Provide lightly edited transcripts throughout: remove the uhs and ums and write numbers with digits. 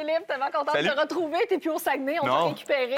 Philippe, tellement contente Salut. de te retrouver. T'es plus au Saguenay, on t'a Non. récupéré.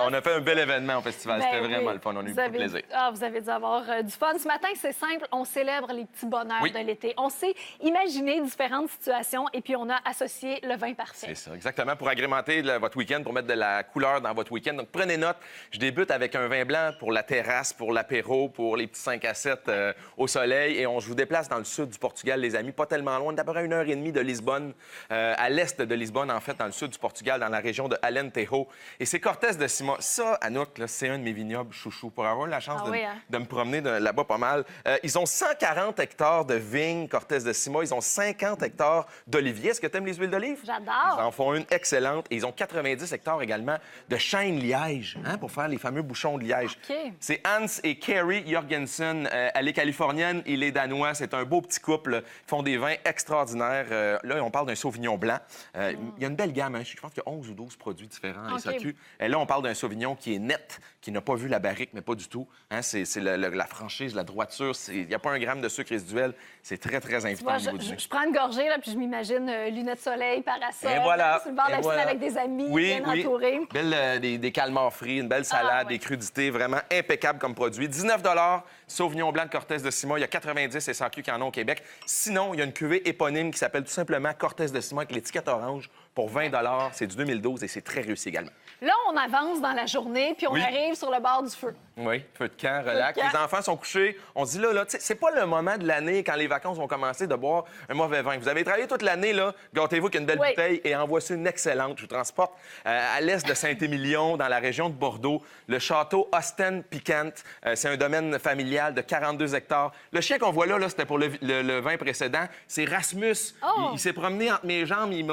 On a fait un bel événement au festival. Ben C'était oui. vraiment le fun. On a eu Vous beaucoup de avez- plaisir. vous avez dû avoir du fun. Ce matin, c'est simple, on célèbre les petits bonheurs Oui. de l'été. On s'est imaginé différentes situations et puis on a associé le vin parfait. C'est ça, exactement, pour agrémenter votre week-end, pour mettre de la couleur dans votre week-end. Donc, prenez note. Je débute avec un vin blanc pour la terrasse, pour l'apéro, pour les petits 5 à 7 au soleil. Et je vous déplace dans le sud du Portugal, les amis, pas tellement loin, d'à peu près 1h30 de Lisbonne, à l'est de Lisbonne, en fait, dans le sud du Portugal, dans la région de Alentejo. Et c'est Cortés de Sima. Ça, Anouk, là, c'est un de mes vignobles chouchous. Pour avoir eu la chance de me promener là-bas pas mal. Ils ont 140 hectares de vignes, Cortés de Sima. Ils ont 50 hectares d'oliviers. Est-ce que tu aimes les huiles d'olive? J'adore. Ils en font une excellente. Et ils ont 90 hectares également de chêne liège, pour faire les fameux bouchons de liège. OK. C'est Hans et Carrie Jorgensen. Elle est californienne, il est danois. C'est un beau petit couple. Ils font des vins extraordinaires. Là, on parle d'un Sauvignon blanc. Il y a une belle gamme. Je pense qu'il y a 11 ou 12 produits différents à OK. SAQ. Et là, on parle d'un Sauvignon qui est net, qui n'a pas vu la barrique, mais pas du tout. C'est la franchise, la droiture. Il n'y a pas un gramme de sucre résiduel. C'est très, très invitant Moi, au niveau du vin. je prends une gorgée, là, puis je m'imagine lunettes de soleil, parasol, Et voilà. sur le bord de la Et piscine voilà. avec des amis, Oui, bien oui. entourés. Des calmars frits, une belle salade, ouais. des crudités, vraiment impeccable comme produit. 19 $ Sauvignon blanc de Cortés de Sima. Il y a 90 SAQ qui en ont au Québec. Sinon, il y a une cuvée éponyme qui s'appelle tout simplement Cortés de Sima avec l'étiquette orange pour 20 $. C'est du 2012 et c'est très réussi également. Là, on avance dans la journée, puis on Oui. arrive sur le bord du feu. Oui, feu de camp, relax. camp. Les enfants sont couchés. On se dit là, tu sais, c'est pas le moment de l'année quand les vacances vont commencer de boire un mauvais vin. Vous avez travaillé toute l'année, là. Gâtez-vous qu'une belle Oui. bouteille et en voici une excellente. Je vous transporte à l'est de Saint-Émilion, dans la région de Bordeaux, le château Osten Piquant. C'est un domaine familial de 42 hectares. Le chien qu'on voit là, c'était pour le vin précédent. C'est Rasmus. Oh! Il s'est promené entre mes jambes. Il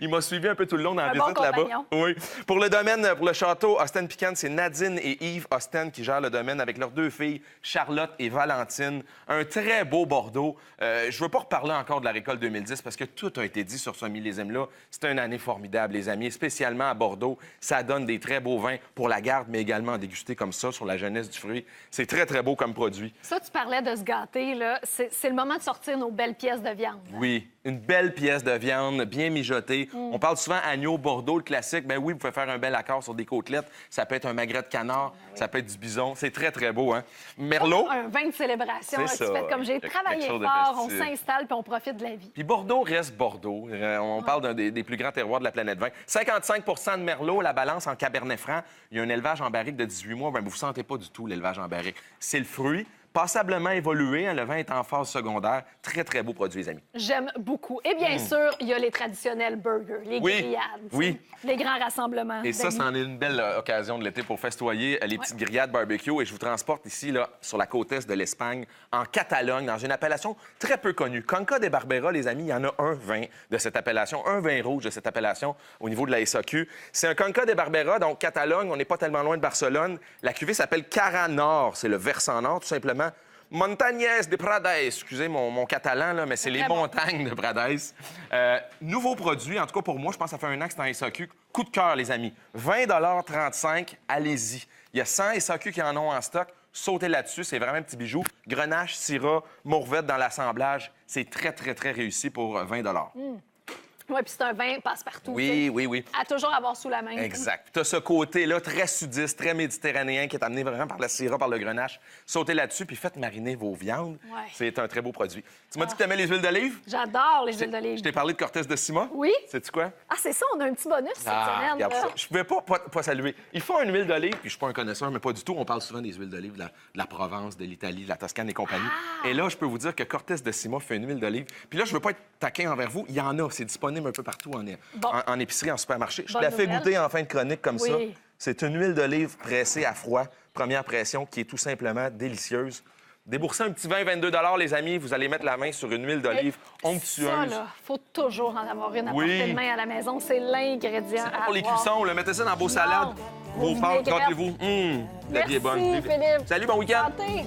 m'a suivi un peu tout le long dans la Un bon visite là-bas. compagnon. Oui. Pour le domaine, pour le château Osten Piquant, c'est Nadine et Yves Osten qui gèrent le domaine avec leurs 2 filles, Charlotte et Valentine. Un très beau Bordeaux. Je veux pas reparler encore de la récolte 2010 parce que tout a été dit sur ce millésime-là. C'était une année formidable, les amis, spécialement à Bordeaux. Ça donne des très beaux vins pour la garde, mais également à déguster comme ça sur la jeunesse du fruit. C'est très, très beau comme produit. Ça, tu parlais de se gâter, là. C'est le moment de sortir nos belles pièces de viande. Oui, une belle pièce de viande, bien mijotée. On parle souvent agneau, Bordeaux, le classique. Ben oui, vous pouvez faire un bel accord sur des côtelettes. Ça peut être un magret de canard, ça peut être du bison. C'est très, très beau, hein? Merlot. Un vin de célébration, là, C'est tu ça, fais comme j'ai quelque travaillé chose de fort, on festif. s'installe puis on profite de la vie. Puis Bordeaux reste Bordeaux. On parle d'un des plus grands terroirs de la planète vin. 55 de Merlot, la balance en Cabernet Franc. Il y a un élevage en barrique de 18 mois. Ben, vous ne sentez pas du tout l'élevage en barrique. C'est le fruit. Passablement évolué, hein, le vin est en phase secondaire. Très, très beau produit, les amis. J'aime beaucoup. Et bien sûr, il y a les traditionnels burgers, les Oui, grillades, oui. les grands rassemblements. Et ça, d'amis. c'en est une belle occasion de l'été pour festoyer les petites grillades barbecue. Et je vous transporte ici, là, sur la côte est de l'Espagne, en Catalogne, dans une appellation très peu connue. Conca de Barbera, les amis, il y en a un vin de cette appellation, un vin rouge de cette appellation au niveau de la SAQ. C'est un Conca de Barbera, donc Catalogne, on n'est pas tellement loin de Barcelone. La cuvée s'appelle Cara Nord, c'est le versant nord, tout simplement. Montañes de Prades, excusez mon catalan, là, mais c'est les très bon. montagnes de Prades. Nouveau produit, en tout cas pour moi, je pense que ça fait un an que c'est en SAQ. Coup de cœur, les amis. 20,35 allez-y. Il y a 100 SAQ qui en ont en stock. Sautez là-dessus, c'est vraiment un petit bijou. Grenache, Syrah, Mourvèdre dans l'assemblage. C'est très, très, très réussi pour 20 Oui, puis c'est un vin passe-partout. Oui, tu sais, oui, oui. à toujours avoir sous la main. Exact. Tu as ce côté-là très sudiste, très méditerranéen qui est amené vraiment par la Syrah, par le Grenache. Sautez là-dessus, puis faites mariner vos viandes. Ouais. C'est un très beau produit. Tu m'as dit que tu aimais les huiles d'olive? J'adore les huiles d'olive. Je t'ai parlé de Cortés de Sima. Oui. Sais-tu quoi? Ah, c'est ça, on a un petit bonus cette semaine. regarde là. ça. Je pouvais pas saluer. Il faut une huile d'olive, puis je suis pas un connaisseur, mais pas du tout. On parle souvent des huiles d'olive de la Provence, de l'Italie, de la Toscane et compagnie. Et là, je peux vous dire que Cortés de Sima fait une huile d'olive. Puis là, je veux pas être taquin envers vous. Il y en a. C'est disponible un peu partout en épicerie, en supermarché. Je te Bonne la fais nouvelle. goûter en fin de chronique comme Oui. ça. C'est une huile d'olive pressée à froid, première pression, qui est tout simplement délicieuse. Déboursez un petit 20-22 $, les amis. Vous allez mettre la main sur une huile d'olive onctueuse. Ça, là, faut toujours en avoir une à Oui. portée de main à la maison. C'est l'ingrédient à Pour les avoir. cuissons, là, mettez ça dans vos salades, Vos vos pâtes, vinaigrettes. gâtez-vous. La vie est bonne. Merci, Philippe. Salut, bon week-end. Santé.